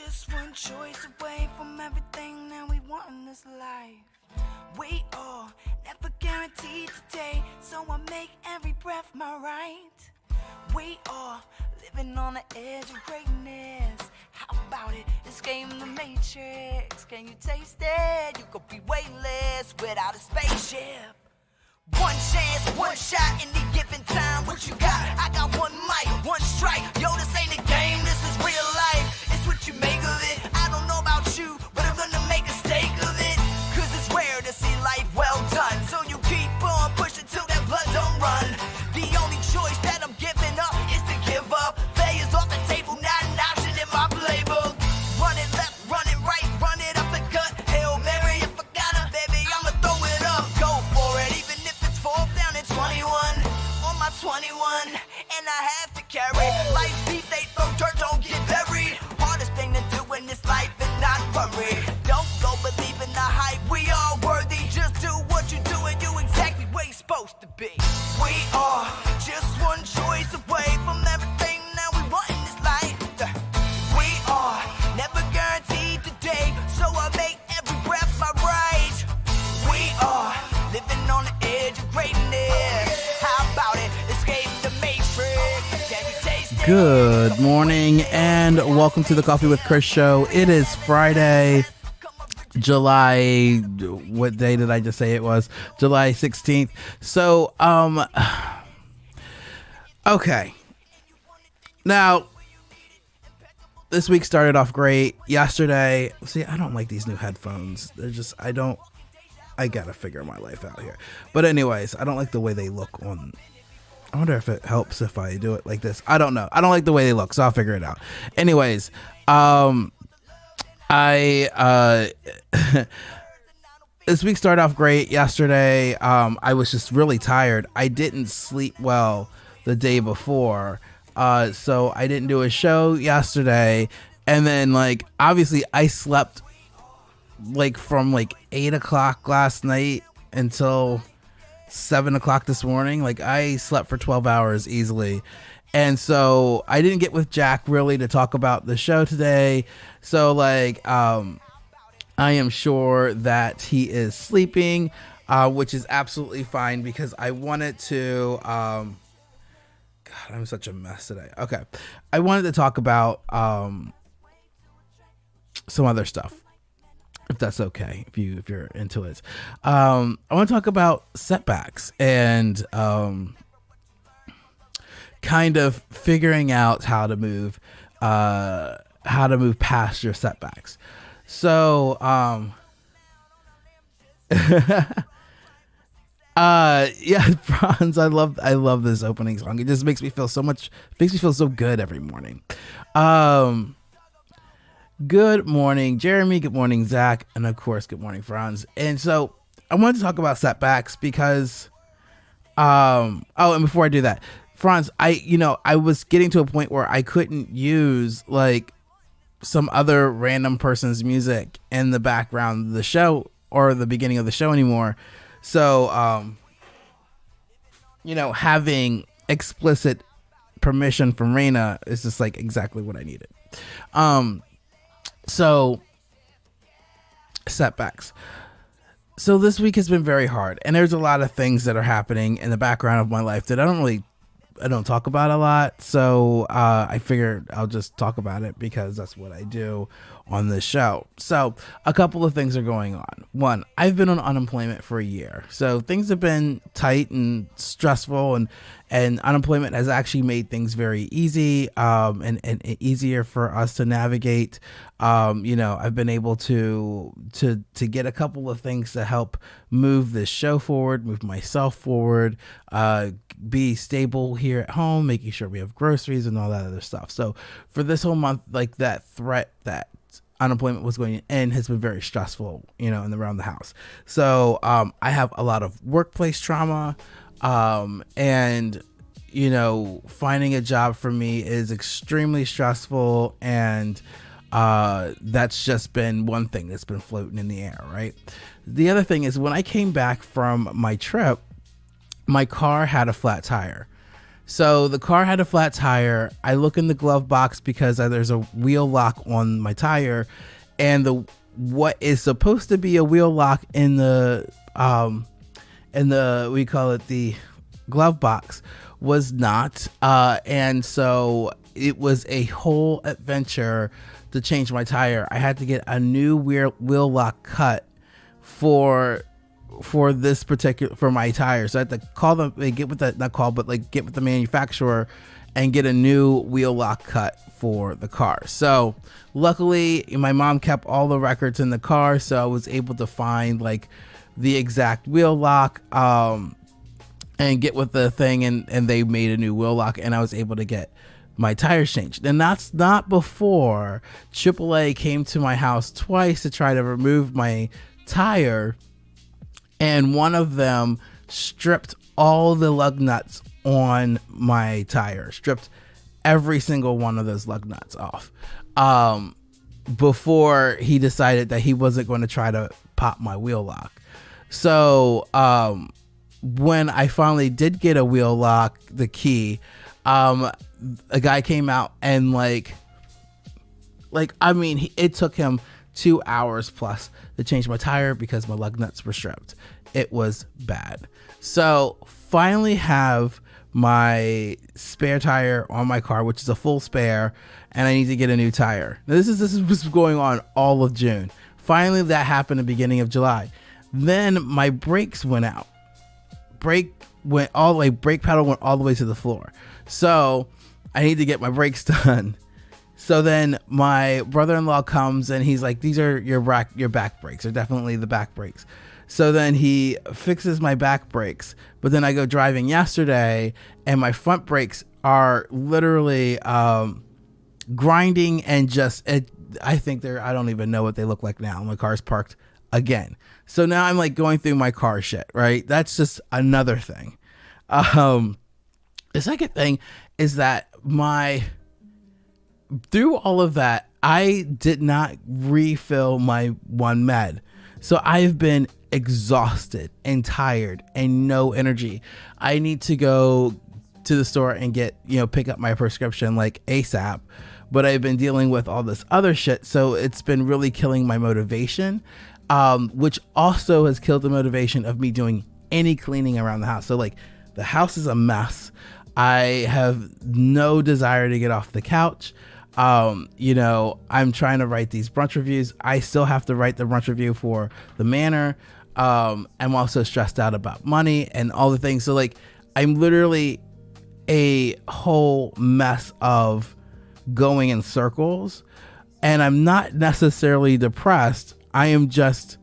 just one choice away from everything that we want in this life. We all never guaranteed today, so I make every breath my right. We all living on the edge of greatness. How about it? Escape the matrix. Can you taste it? You could be weightless without a spaceship. One chance, one shot, any given time. What you got? I got one mic, one strike. Yo, this ain't a game, this is real life. It's what you make of it. I don't know about you, but I'm gonna make a stake of it. Cause it's rare to see life well done. So you keep on pushing till that blood don't run. The only choice that I'm giving up is to give up. Failure's off the table, not an option in my playbook. Run it left, run it right, run it up the gut. Hail Mary, if I got it, baby, I'ma throw it up. Go for it, even if it's fourth down at 21. On my 21, and I have to carry. Life deep, they throw dirt, don't get buried. Hardest thing to do in this life is not worry. Don't go believe in the hype, we all worthy. Just do what you do and you exactly where you're supposed to be. We are just one choice away from everything that we want in this life. We are never guaranteed today, so I make every breath my right. We are living on the edge of greatness. How about it? Escape the matrix. Can you taste it? Good morning and welcome to the Coffee with Chris show. It is Friday, July, what day did I just say it was? July 16th. So, okay. Now, this week started off great. Yesterday, see, I don't like these new headphones. They're just, I gotta figure my life out here. But anyways, I don't like the way they look on. I wonder if it helps if I do it like this. I don't know. I don't like the way they look, so I'll figure it out. Anyways, this week started off great. Yesterday, I was just really tired. I didn't sleep well the day before, so I didn't do a show yesterday. And then, like, obviously, I slept like from like 8 o'clock last night until 7 o'clock this morning. Like, I slept for 12 hours easily. And so I didn't get with Jack really to talk about the show today. So like, I am sure that he is sleeping, which is absolutely fine because I wanted to, God, I'm such a mess today. Okay. I wanted to talk about, some other stuff, if that's okay, if you're into it. I want to talk about setbacks and, kind of figuring out how to move past your setbacks. So, yeah, Franz, I love this opening song. It just makes me feel so good every morning. Good morning, Jeremy. Good morning, Zach. And of course, good morning, Franz. And so I wanted to talk about setbacks because, and before I do that, Franz, I was getting to a point where I couldn't use like some other random person's music in the background of the show or the beginning of the show anymore. So, having explicit permission from Raina is just like exactly what I needed. So setbacks. So this week has been very hard, and there's a lot of things that are happening in the background of my life that I don't talk about a lot. So I figured I'll just talk about it because that's what I do on this show. So a couple of things are going on. One, I've been on unemployment for a year. So things have been tight and stressful, and unemployment has actually made things very easy and easier for us to navigate. I've been able to get a couple of things to help move this show forward, move myself forward, be stable here at home, making sure we have groceries and all that other stuff. So for this whole month, like that threat that unemployment was going to end has been very stressful, and around the house. So I have a lot of workplace trauma, and finding a job for me is extremely stressful, and that's just been one thing that's been floating in the air, right? The other thing is when I came back from my trip, my car had a flat tire. So the car had a flat tire. I look in the glove box because there's a wheel lock on my tire, and the what is supposed to be a wheel lock in the we call it the glove box was not, and so it was a whole adventure to change my tire. I had to get a new wheel lock cut for this particular for my tire. So I had to call them, get with the manufacturer and get a new wheel lock cut for the car. So luckily my mom kept all the records in the car, so I was able to find like the exact wheel lock and get with the thing, and they made a new wheel lock, and I was able to get my tires changed. And that's not before AAA came to my house twice to try to remove my tire, and one of them stripped all the lug nuts on my tire, stripped every single one of those lug nuts off before he decided that he wasn't going to try to pop my wheel lock. So when I finally did get a wheel lock, the key, a guy came out and it took him 2 hours plus to change my tire because my lug nuts were stripped. It was bad. So finally have my spare tire on my car, which is a full spare, and I need to get a new tire. Now, this is going on all of June. Finally, that happened at the beginning of July. Then my brakes went out. Brake pedal went all the way to the floor. So I need to get my brakes done. So then my brother-in-law comes and he's like, these are your back brakes. They're definitely the back brakes. So then he fixes my back brakes. But then I go driving yesterday and my front brakes are literally grinding and I don't even know what they look like now. My car's parked again. So now I'm like going through my car shit, right? That's just another thing. The second thing is that through all of that, I did not refill my one med. So I've been exhausted and tired and no energy. I need to go to the store and pick up my prescription like ASAP, but I've been dealing with all this other shit. So it's been really killing my motivation, which also has killed the motivation of me doing any cleaning around the house. So like the house is a mess. I have no desire to get off the couch. I'm trying to write these brunch reviews. I still have to write the brunch review for the Manor. I'm also stressed out about money and all the things. So like, I'm literally a whole mess of going in circles, and I'm not necessarily depressed. I am just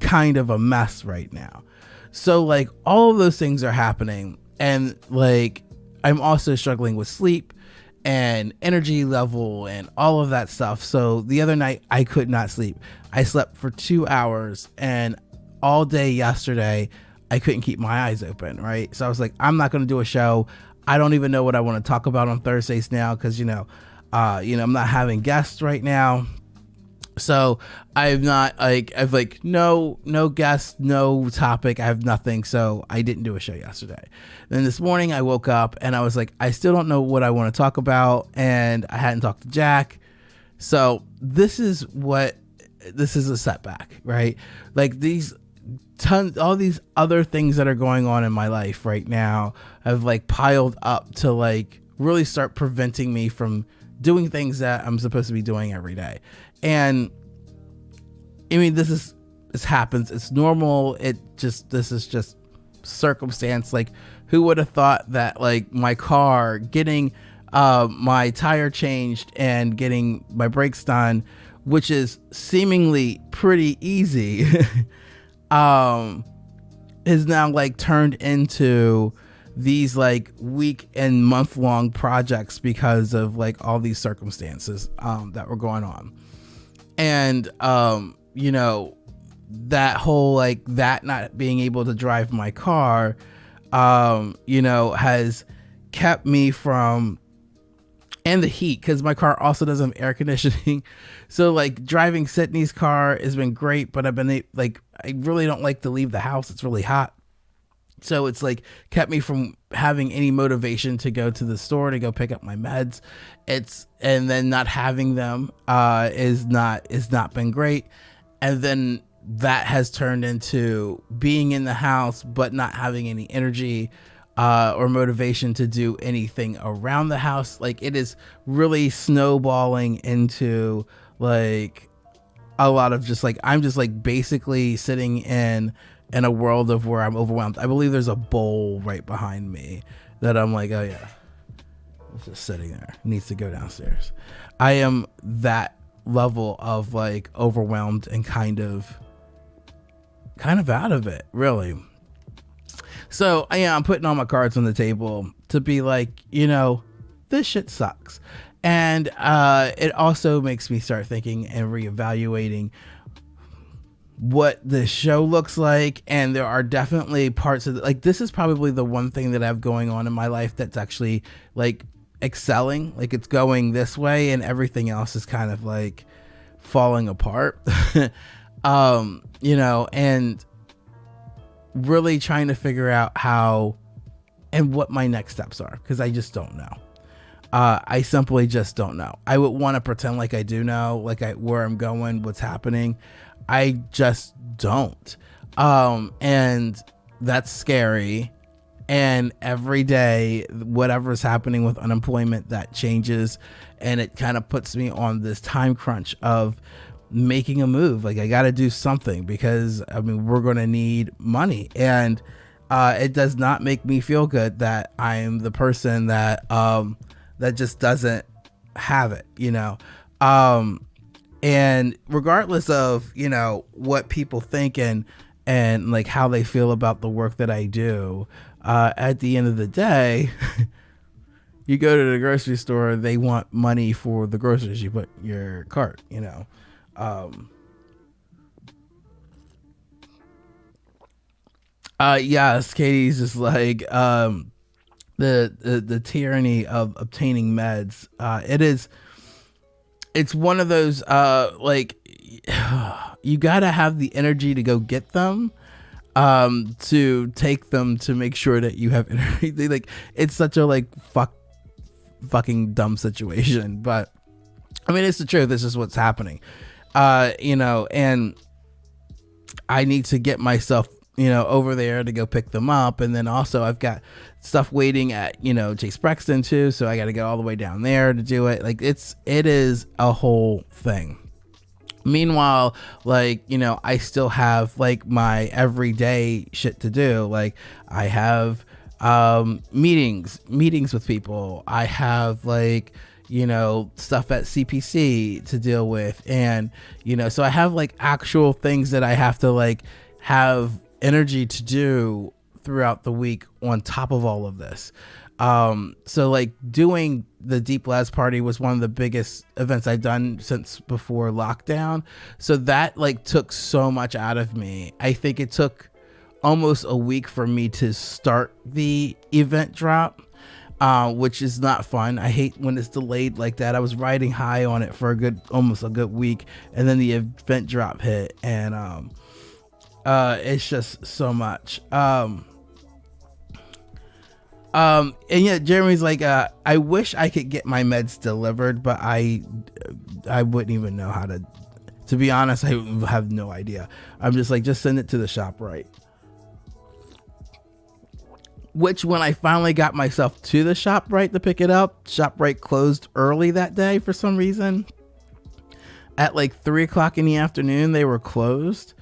kind of a mess right now. So like all of those things are happening, and like I'm also struggling with sleep and energy level and all of that stuff. So the other night I could not sleep. I slept for 2 hours, and all day yesterday I couldn't keep my eyes open, right? So I was like, I'm not going to do a show. I don't even know what I want to talk about on Thursdays now, because I'm not having guests right now. So I've no guests, no topic. I have nothing. So I didn't do a show yesterday. Then this morning I woke up and I was like, I still don't know what I want to talk about. And I hadn't talked to Jack. So this is a setback, right? Like all these other things that are going on in my life right now have like piled up to like really start preventing me from doing things that I'm supposed to be doing every day. And I mean, this happens. It's normal. This is just circumstance. Like, who would have thought that like my car getting my tire changed and getting my brakes done, which is seemingly pretty easy, is now like turned into these like week and month long projects because of like all these circumstances that were going on. And that whole like that not being able to drive my car has kept me from, and the heat, because my car also doesn't have air conditioning. So like driving Sydney's car has been great, but I really don't like to leave the house. It's really hot. So it's like kept me from having any motivation to go to the store to go pick up my meds. And then not having them is not been great. And then that has turned into being in the house but not having any energy or motivation to do anything around the house. Like, it is really snowballing into like a lot of just like, I'm just like basically sitting in a world of where I'm overwhelmed. I believe there's a bowl right behind me that I'm like, oh yeah, it's just sitting there, needs to go downstairs. I am that level of like overwhelmed and kind of out of it, really. So yeah, I'm putting all my cards on the table to be like, this shit sucks. And it also makes me start thinking and reevaluating what the show looks like. And there are definitely parts of like, this is probably the one thing that I have going on in my life that's actually like excelling. Like, it's going this way and everything else is kind of like falling apart. And really trying to figure out how and what my next steps are, because I just don't know. I simply just don't know. I would want to pretend like I do know, like where I'm going, what's happening. I just don't. And that's scary. And every day, whatever's happening with unemployment, that changes. And it kind of puts me on this time crunch of making a move. Like, I got to do something because we're going to need money. And it does not make me feel good that I'm the person that just doesn't have it, and regardless of, what people think and like how they feel about the work that I do, at the end of the day, you go to the grocery store, they want money for the groceries you put in your cart, yes, Katie's just like, the tyranny of obtaining meds. It's one of those, like, you gotta have the energy to go get them, to take them, to make sure that you have energy. Like, it's such a like fucking dumb situation, but it's the truth. This is what's happening. And I need to get myself, over there to go pick them up. And then also I've got stuff waiting at, Chase Brexton too. So I got to go all the way down there to do it. Like, it is a whole thing. Meanwhile, like, I still have like my everyday shit to do. Like, I have, meetings with people. I have like, stuff at CPC to deal with. And, so I have like actual things that I have to like have energy to do throughout the week on top of all of this. So like doing the Deep Labs party was one of the biggest events I've done since before lockdown. So that like took so much out of me. I think it took almost a week for me to start the event drop, which is not fun. I hate when it's delayed like that. I was riding high on it for almost a good week, and then the event drop hit, and it's just so much. And yeah, Jeremy's like, I wish I could get my meds delivered, but I wouldn't even know how to be honest. I have no idea. I'm just like, just send it to the ShopRite. Which, when I finally got myself to the ShopRite to pick it up, ShopRite closed early that day for some reason. At like 3:00 in the afternoon, they were closed.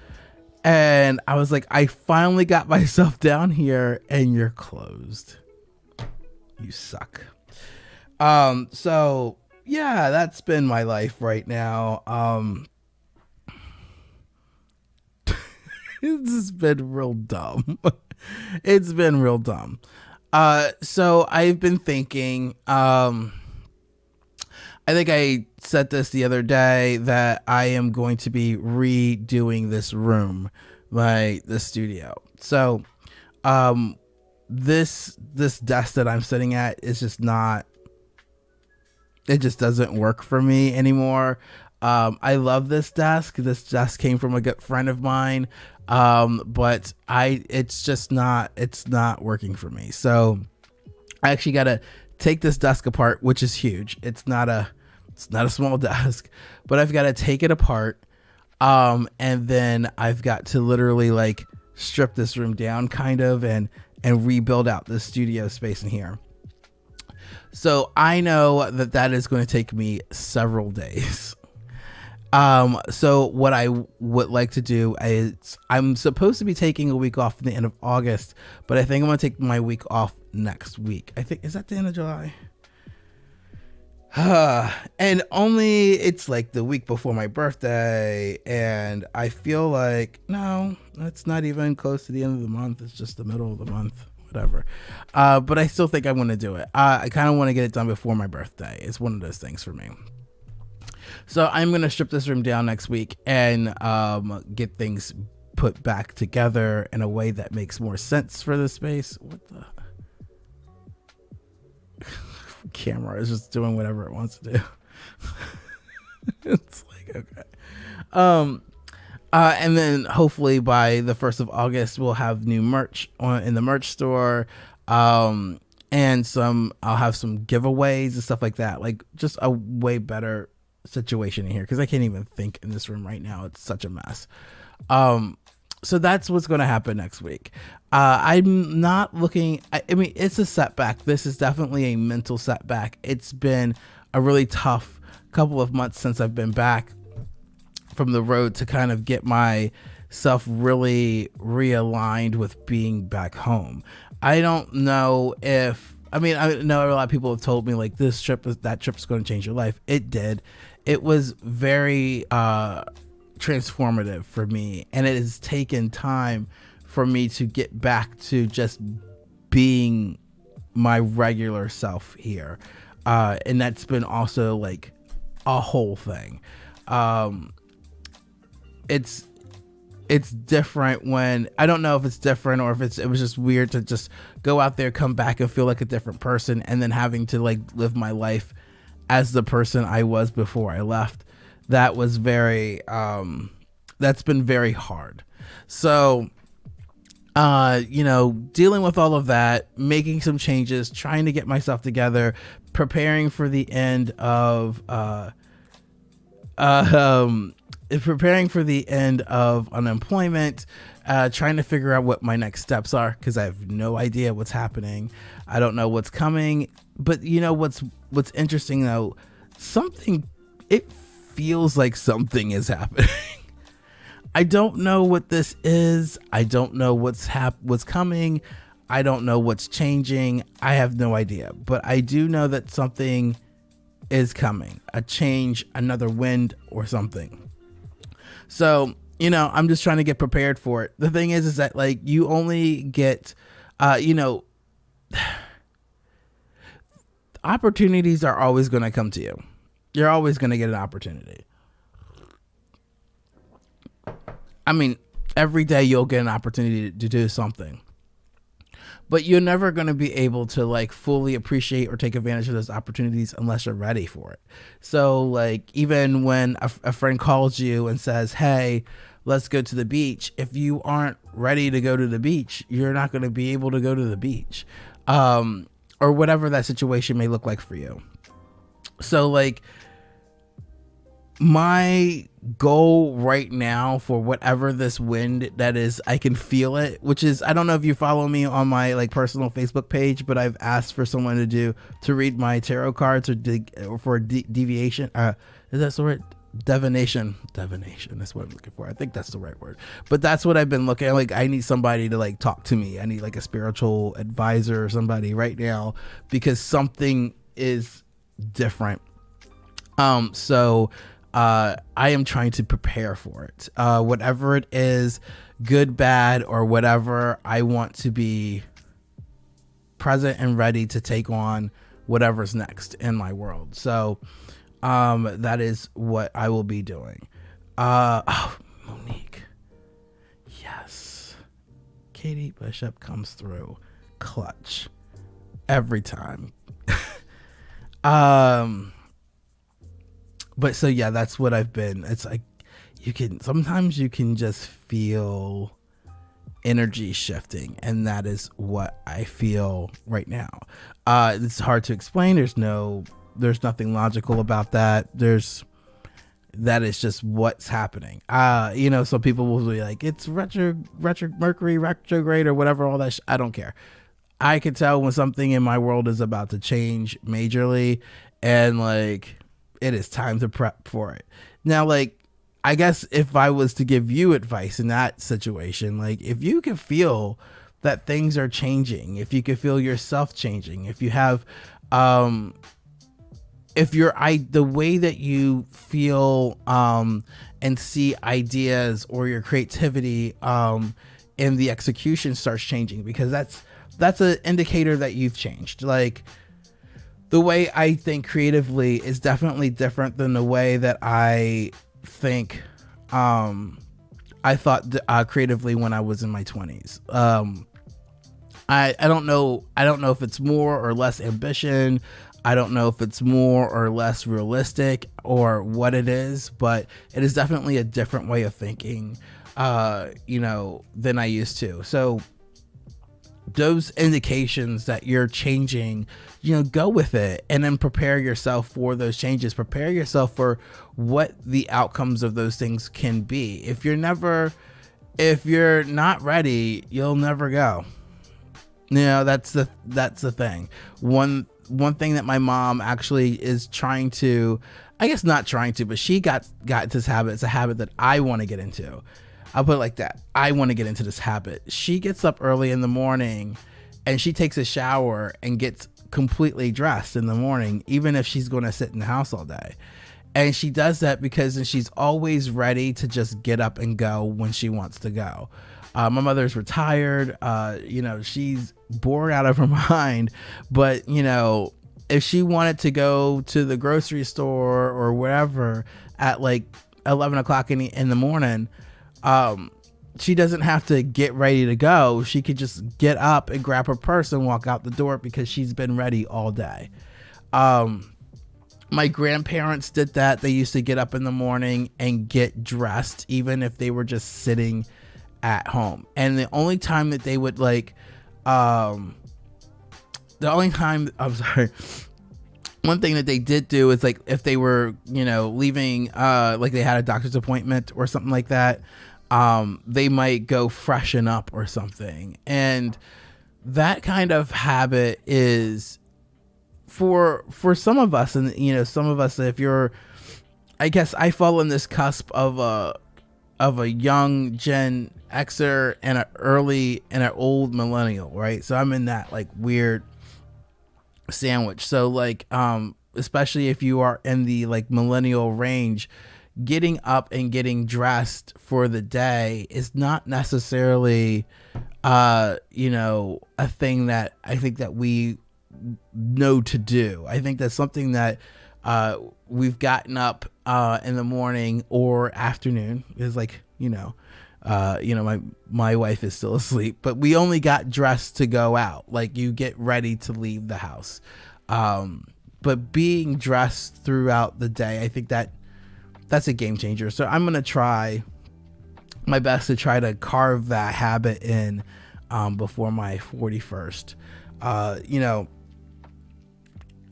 And I was like, I finally got myself down here and you're closed. You suck. So yeah, that's been my life right now. It's been real dumb. It's been real dumb. So I've been thinking, I think I said this the other day, that I am going to be redoing this room, the studio. So, this desk that I'm sitting at is just not, it just doesn't work for me anymore. I love this desk. This desk came from a good friend of mine. But it's not working for me. So I actually got to take this desk apart, which is huge. It's not a small desk, but I've got to take it apart. And then I've got to literally like strip this room down kind of and rebuild out the studio space in here. So I know that is going to take me several days. So what I would like to do is I'm supposed to be taking a week off at the end of August, but I think I'm going to take my week off next week. I think, is that the end of July? And only it's like the week before my birthday, and I feel like, no, it's not even close to the end of the month. It's just the middle of the month, whatever. But I still think I'm going to do it. I kind of want to get it done before my birthday. It's one of those things for me. So I'm going to strip this room down next week and get things put back together in a way that makes more sense for the space. What the camera is just doing whatever it wants to do. It's like, okay. And then hopefully by the 1st of August, we'll have new merch in the merch store. And I'll have some giveaways and stuff like that. Like just a way better situation in here, because I can't even think in this room right now. It's such a mess. So that's what's going to happen next week. I'm not looking, I mean, it's a setback. This is definitely a mental setback. It's been a really tough couple of months since I've been back from the road to kind of get myself really realigned with being back home. I don't know if, I mean, I know a lot of people have told me like that trip's going to change your life. It did. It was very transformative for me, and it has taken time for me to get back to just being my regular self here. And that's been also like a whole thing. It's different when, I don't know if it's different or if it was just weird to just go out there, come back and feel like a different person, and then having to like live my life as the person I was before I left. That was very, that's been very hard. So, dealing with all of that, making some changes, trying to get myself together, preparing for the end of, unemployment, trying to figure out what my next steps are, because I have no idea what's happening. I don't know what's coming. But you know what's interesting though? It feels like something is happening. I don't know what this is. I don't know what's coming. I don't know what's changing. I have no idea. But I do know that something is coming. A change, another wind or something. So, I'm just trying to get prepared for it. The thing is that like you only get, opportunities are always going to come to you. You're always going to get an opportunity. I mean, every day you'll get an opportunity to do something, but you're never going to be able to like fully appreciate or take advantage of those opportunities unless you're ready for it. So like, even when a friend calls you and says, hey, let's go to the beach. If you aren't ready to go to the beach, you're not going to be able to go to the beach. Or whatever that situation may look like for you. So like, my goal right now for whatever this wind that is, I can feel it, which is, I don't know if you follow me on my like personal Facebook page, but I've asked for someone to read my tarot cards or for deviation. Is that the word? Divination. That's what I'm looking for. I think that's the right word. But that's what I've been looking at. Like, I need somebody to like talk to me. I need like a spiritual advisor or somebody right now, because something is different. So I am trying to prepare for it. Whatever it is, good, bad, or whatever, I want to be present and ready to take on whatever's next in my world. So that is what I will be doing. Monique. Yes. Katie Bishop comes through clutch every time. But so yeah, that's what I've been. It's like sometimes you can just feel energy shifting, and that is what I feel right now. It's hard to explain. There's nothing logical about that. That is just what's happening. So people will be like, it's retro Mercury retrograde or whatever, all that I don't care. I can tell when something in my world is about to change majorly, and like it is time to prep for it. Now, like, I guess if I was to give you advice in that situation, like if you can feel that things are changing, if you can feel yourself changing, if you have if the way that you feel and see ideas or your creativity and the execution starts changing, because that's an indicator that you've changed. Like, the way I think creatively is definitely different than the way that I think I thought creatively when I was in my 20s. I don't know if it's more or less ambition. I don't know if it's more or less realistic or what it is, but it is definitely a different way of thinking than I used to. So those indications that you're changing, go with it, and then prepare yourself for those changes. Prepare yourself for what the outcomes of those things can be. If you're not ready, you'll never go. That's the thing. One thing that my mom actually is trying to, I guess not trying to, but she got this habit. It's a habit that I want to get into. I'll put it like that. I want to get into this habit. She gets up early in the morning and she takes a shower and gets completely dressed in the morning, even if she's going to sit in the house all day. And she does that because she's always ready to just get up and go when she wants to go. My mother's retired. She's bored out of her mind, but if she wanted to go to the grocery store or wherever at like 11 o'clock in the morning, she doesn't have to get ready to go. She could just get up and grab her purse and walk out the door because she's been ready all day. My grandparents did that. They used to get up in the morning and get dressed, even if they were just sitting at home. And the only time that they would one thing that they did do is, like, if they were, leaving, like they had a doctor's appointment or something like that, they might go freshen up or something. And that kind of habit is for some of us, and some of us, if you're, I guess I fall in this cusp of a young Gen Xer and an old millennial, right? So I'm in that like weird sandwich. So like especially if you are in the like millennial range, getting up and getting dressed for the day is not necessarily a thing that I think that we know to do. I think that's something that we've gotten up in the morning or afternoon is like, my wife is still asleep, but we only got dressed to go out. Like, you get ready to leave the house. But being dressed throughout the day, I think that's a game changer. So I'm going to try my best to try to carve that habit in before my 41st.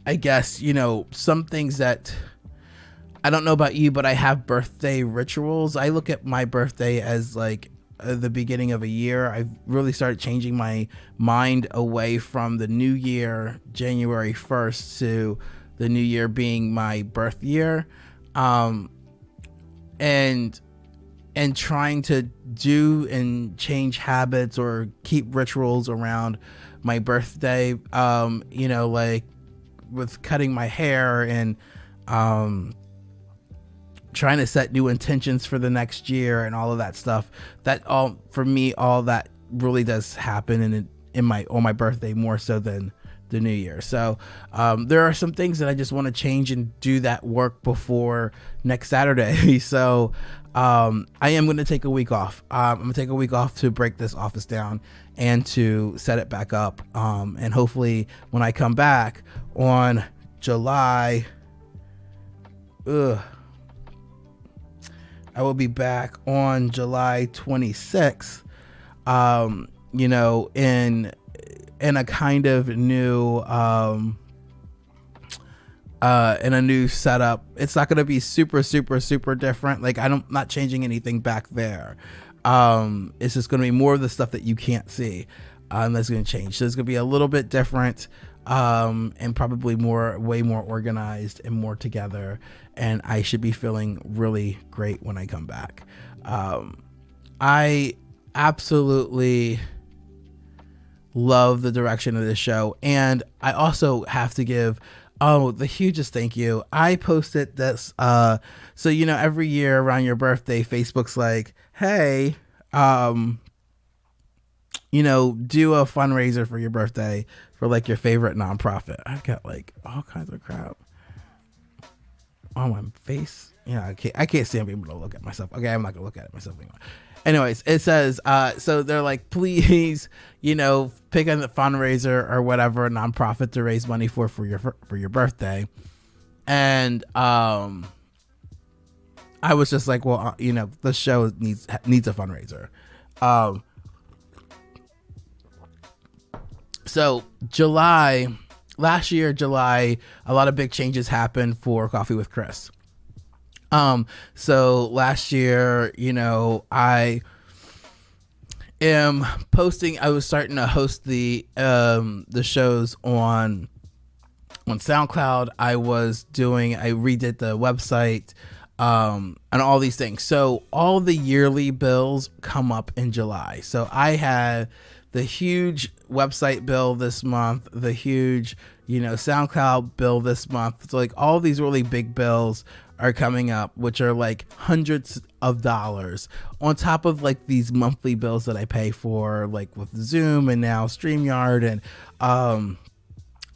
I guess, some things that I don't know about you, but I have birthday rituals. I look at my birthday as like the beginning of a year. I've really started changing my mind away from the new year, January 1st, to the new year being my birth year. And trying to do and change habits or keep rituals around my birthday, like with cutting my hair and trying to set new intentions for the next year and all of that stuff. That all, for me, all that really does happen on my birthday more so than the new year. So there are some things that I just want to change and do that work before next Saturday. So I am going to take a week off. I'm going to take a week off to break this office down and to set it back up. And hopefully when I come back on July, I will be back on July 26th. you know, in a kind of new in a new setup. It's not going to be super different. Like I'm not changing anything back there. It's just going to be more of the stuff that you can't see. That's going to change. So it's going to be a little bit different, and probably way more organized and more together. And I should be feeling really great when I come back. I absolutely love the direction of this show. And I also have to give the hugest thank you. I posted this. So, you know, every year around your birthday, Facebook's like, hey, you know, do a fundraiser for your birthday for like your favorite nonprofit. I've got like all kinds of crap on my face. Yeah, I can't stand people to look at myself. Okay, I'm not gonna look at it myself anymore. Anyways, it says, so they're like, please, you know, pick a fundraiser or whatever, a nonprofit to raise money for your birthday. And I was just like, well, you know, the show needs a fundraiser. So last year, July, a lot of big changes happened for Coffee with Chris. So last year, you know, I was starting to host the shows on SoundCloud. I redid the website, and all these things. So all the yearly bills come up in July. So I had the huge website bill this month, the huge, you know, SoundCloud bill this month. So like all these really big bills are coming up, which are like hundreds of dollars on top of like these monthly bills that I pay for, like with Zoom and now StreamYard and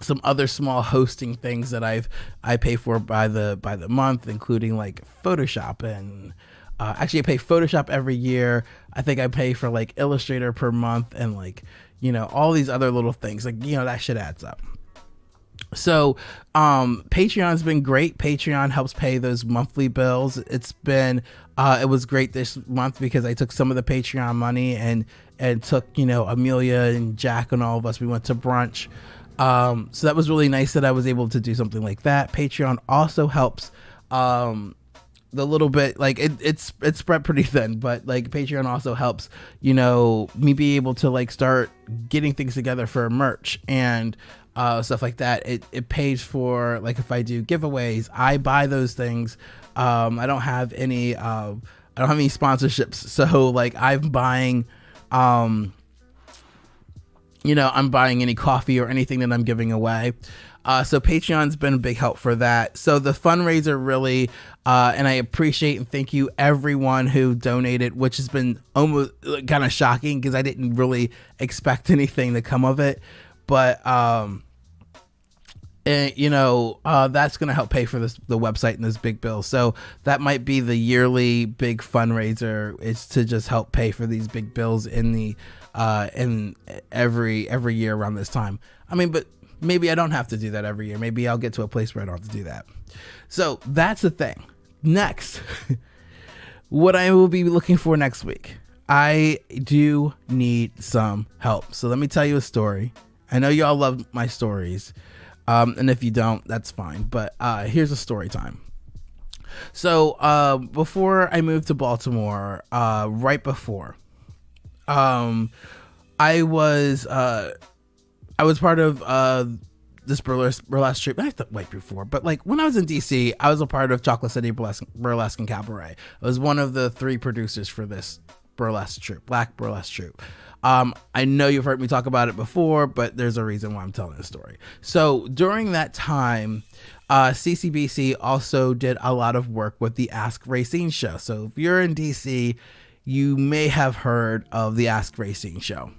some other small hosting things that I pay for by the month, including like Photoshop and actually I pay Photoshop every year. I think I pay for like Illustrator per month and like, you know, all these other little things, like, you know, that shit adds up. So Patreon's been great. Patreon helps pay those monthly bills. It was great this month because I took some of the Patreon money and took, you know, Amelia and Jack and all of us, we went to brunch. So that was really nice that I was able to do something like that. Patreon also helps the little bit, like it's spread pretty thin, but like Patreon also helps, you know, me be able to like start getting things together for merch and stuff like that. It pays for, like, if I do giveaways, I buy those things. I don't have any sponsorships, so like I'm buying any coffee or anything that I'm giving away. So Patreon's been a big help for that. So the fundraiser really, and I appreciate and thank you everyone who donated, which has been almost kind of shocking because I didn't really expect anything to come of it. But, you know, that's going to help pay for the website and this big bill. So that might be the yearly big fundraiser, is to just help pay for these big bills in every year around this time. I mean, but maybe I don't have to do that every year. Maybe I'll get to a place where I don't have to do that. So that's the thing. Next, what I will be looking for next week. I do need some help. So let me tell you a story. I know y'all love my stories. And if you don't, that's fine. But here's a story time. So before I moved to Baltimore, right before, I was part of this burlesque troupe. I thought right before, but like when I was in DC, I was a part of Chocolate City Burlesque and Cabaret. I was one of the 3 producers for this black burlesque troupe. I know you've heard me talk about it before, but there's a reason why I'm telling this story. So during that time, CCBC also did a lot of work with the Ask Racine show. So if you're in DC, you may have heard of the Ask Racine show,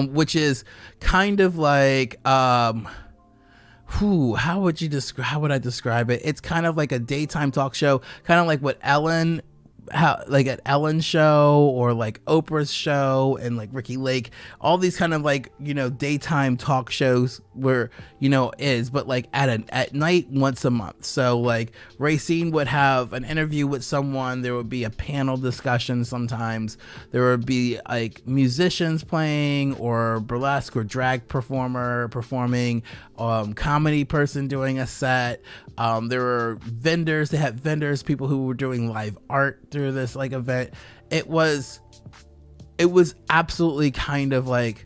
which is kind of like, how would I describe it? It's kind of like a daytime talk show, kind of like what Ellen how like at Ellen's show or like Oprah's show and like Ricky Lake, all these kind of like, daytime talk shows where, but like at night once a month. So like Racine would have an interview with someone. There would be a panel discussion. Sometimes there would be like musicians playing or burlesque or drag performer performing, comedy person doing a set. There were vendors. They had vendors, people who were doing live art through this like event. It was absolutely kind of like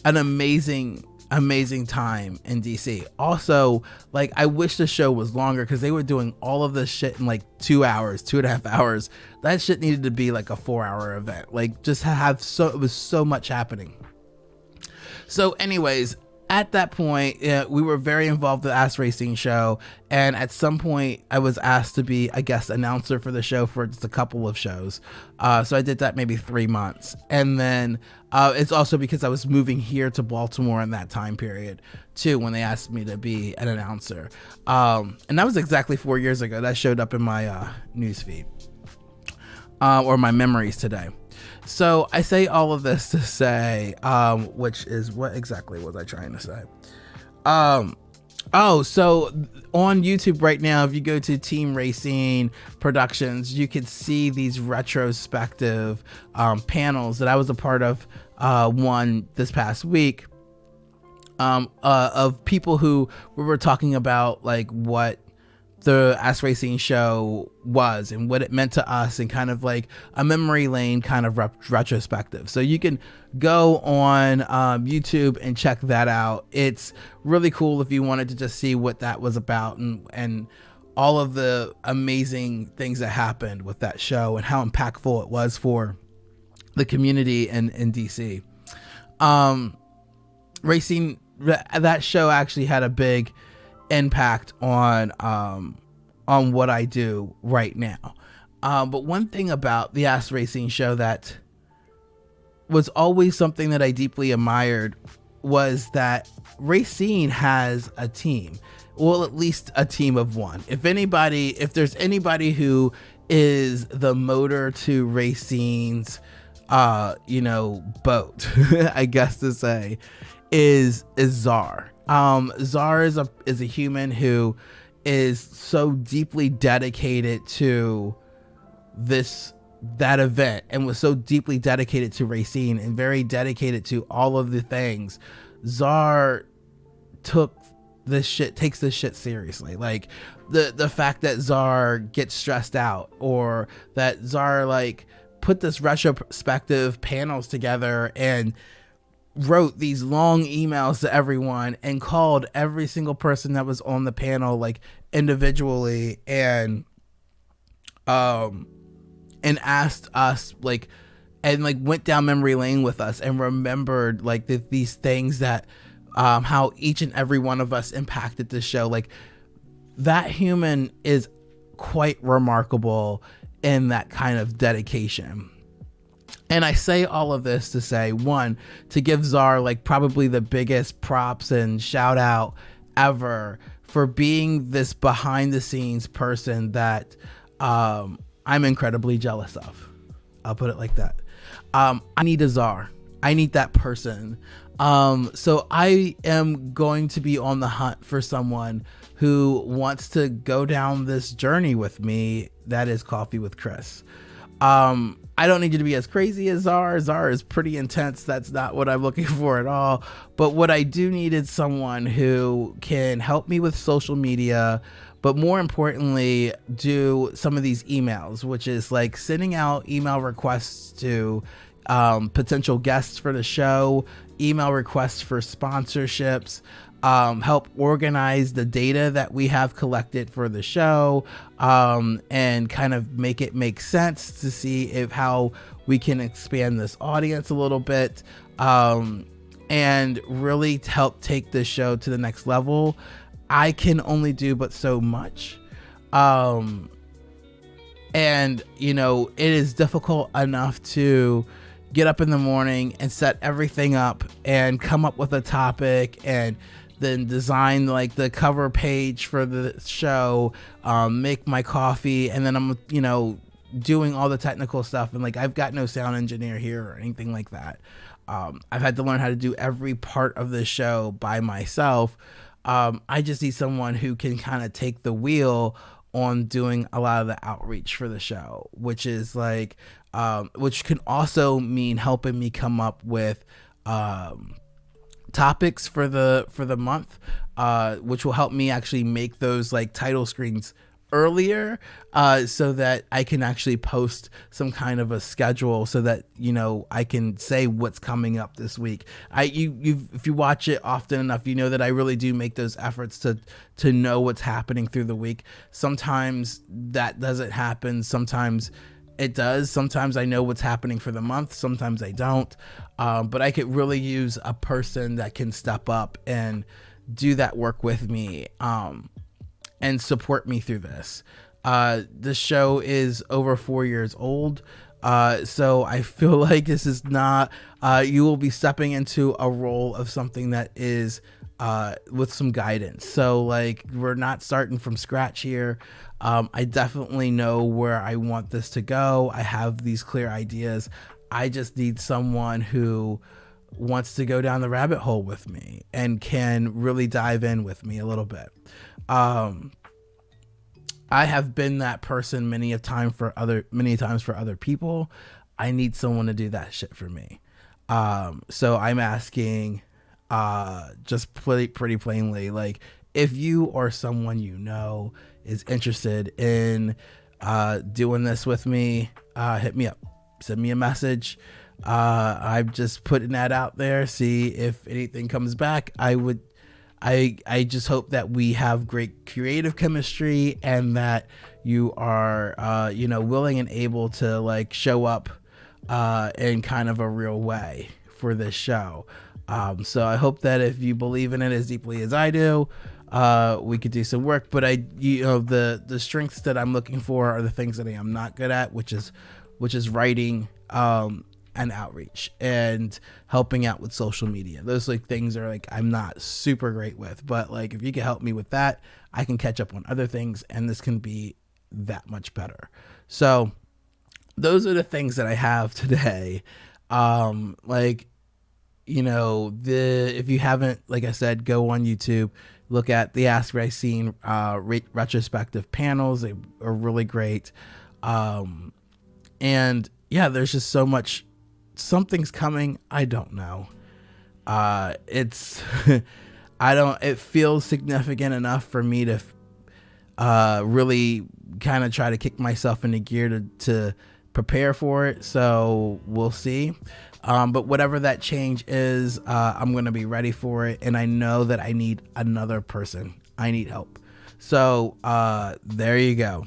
an amazing time in DC. Also, like, I wish the show was longer because they were doing all of this shit in like 2 hours, 2.5 hours. That shit needed to be like a 4-hour event. Like, just it was so much happening. So anyways, at that point, we were very involved with the Ass Racing show, and at some point I was asked to be a guest announcer for the show for just a couple of shows. So I did that maybe 3 months, and then it's also because I was moving here to Baltimore in that time period too, when they asked me to be an announcer. And that was exactly 4 years ago. That showed up in my newsfeed or my memories today. So I say all of this to say, which is what exactly was I trying to say? So on YouTube right now, if you go to Team Racing Productions, you can see these retrospective panels that I was a part of, one this past week, of people who we were talking about like what the Ass Racing show was and what it meant to us, and kind of like a memory lane kind of retrospective. So you can go on YouTube and check that out. It's really cool if you wanted to just see what that was about and all of the amazing things that happened with that show and how impactful it was for the community in DC. Racing, that show actually had a big impact on what I do right now. But one thing about the Ass Racing show that was always something that I deeply admired was that Racine has a team. Well, at least a team of one. If there's anybody who is the motor to Racine's boat, I guess to say, is Czar. Czar is a human who is so deeply dedicated to that event, and was so deeply dedicated to Racine and very dedicated to all of the things. Czar takes this shit seriously. Like the fact that Czar gets stressed out, or that Czar like put this retrospective panels together and wrote these long emails to everyone and called every single person that was on the panel like individually and asked us like, and like went down memory lane with us and remembered like these things that how each and every one of us impacted the show. Like, that human is quite remarkable in that kind of dedication. And I say all of this to say, one, to give Czar like probably the biggest props and shout out ever for being this behind the scenes person that I'm incredibly jealous of. I'll put it like that. I need a Czar. I need that person. So I am going to be on the hunt for someone who wants to go down this journey with me. That is Coffee with Chris. I don't need you to be as crazy as Czar. Czar is pretty intense. That's not what I'm looking for at all. But what I do need is someone who can help me with social media, but more importantly, do some of these emails, which is like sending out email requests to potential guests for the show, email requests for sponsorships, help organize the data that we have collected for the show, and kind of make it make sense to see how we can expand this audience a little bit, and really help take this show to the next level. I can only do but so much. And it is difficult enough to get up in the morning and set everything up and come up with a topic and then design like the cover page for the show, make my coffee, and then I'm doing all the technical stuff, and like I've got no sound engineer here or anything like that. I've had to learn how to do every part of the show by myself. I just need someone who can kind of take the wheel on doing a lot of the outreach for the show, which is like, which can also mean helping me come up with topics for the month, which will help me actually make those like title screens earlier, so that I can actually post some kind of a schedule, so that I can say what's coming up this week. If you watch it often enough, you know that I really do make those efforts to know what's happening through the week. Sometimes that doesn't happen. Sometimes it does. Sometimes I know what's happening for the month. Sometimes I don't. But I could really use a person that can step up and do that work with me, and support me through this. The show is over 4 years old. So I feel like this is not, you will be stepping into a role of something that is with some guidance. So like, we're not starting from scratch here. I definitely know where I want this to go. I have these clear ideas. I just need someone who wants to go down the rabbit hole with me and can really dive in with me a little bit. I have been that person many times for other people. I need someone to do that shit for me. So I'm asking, just pretty plainly, like, if you or someone is interested in doing this with me, hit me up, send me a message. I'm just putting that out there. See if anything comes back. I just hope that we have great creative chemistry, and that you are, willing and able to like show up in kind of a real way for this show. So I hope that if you believe in it as deeply as I do, we could do some work. But the strengths that I'm looking for are the things that I am not good at, which is writing, and outreach and helping out with social media. Those like things are like I'm not super great with, but like if you can help me with that, I can catch up on other things, and this can be that much better. So those are the things that I have today. If you haven't, like I said, go on YouTube, look at the Ask Ray Scene retrospective panels. They are really great. And yeah, there's just so much. Something's coming. I don't know. It feels significant enough for me to really kind of try to kick myself into gear to prepare for it. So we'll see. But whatever that change is, I'm going to be ready for it. And I know that I need another person. I need help. So there you go.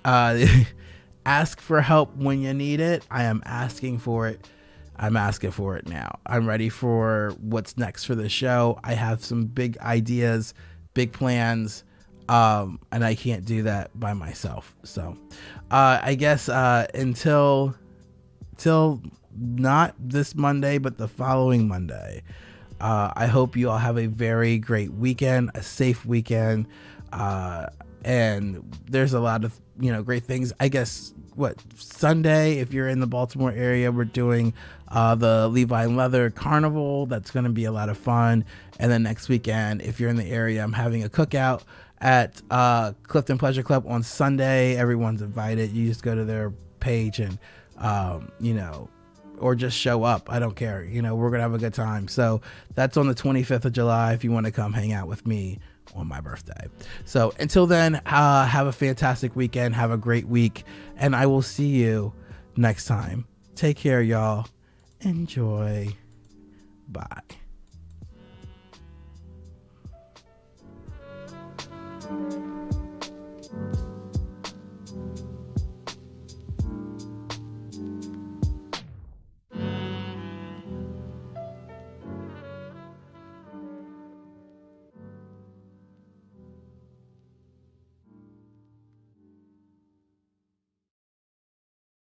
Ask for help when you need it. I am asking for it. I'm asking for it now. I'm ready for what's next for the show. I have some big ideas, big plans, and I can't do that by myself. So I guess until not this Monday, but the following Monday, I hope you all have a very great weekend, a safe weekend. And there's a lot of, great things. I guess Sunday, if you're in the Baltimore area, we're doing the Levi Leather Carnival. That's going to be a lot of fun. And then next weekend, if you're in the area, I'm having a cookout at Clifton Pleasure Club on Sunday. Everyone's invited. You just go to their page and, or just show up. I don't care. We're going to have a good time. So that's on the 25th of July if you want to come hang out with me on my birthday. So until then, have a fantastic weekend. Have a great week. And I will see you next time. Take care, y'all. Enjoy. Bye.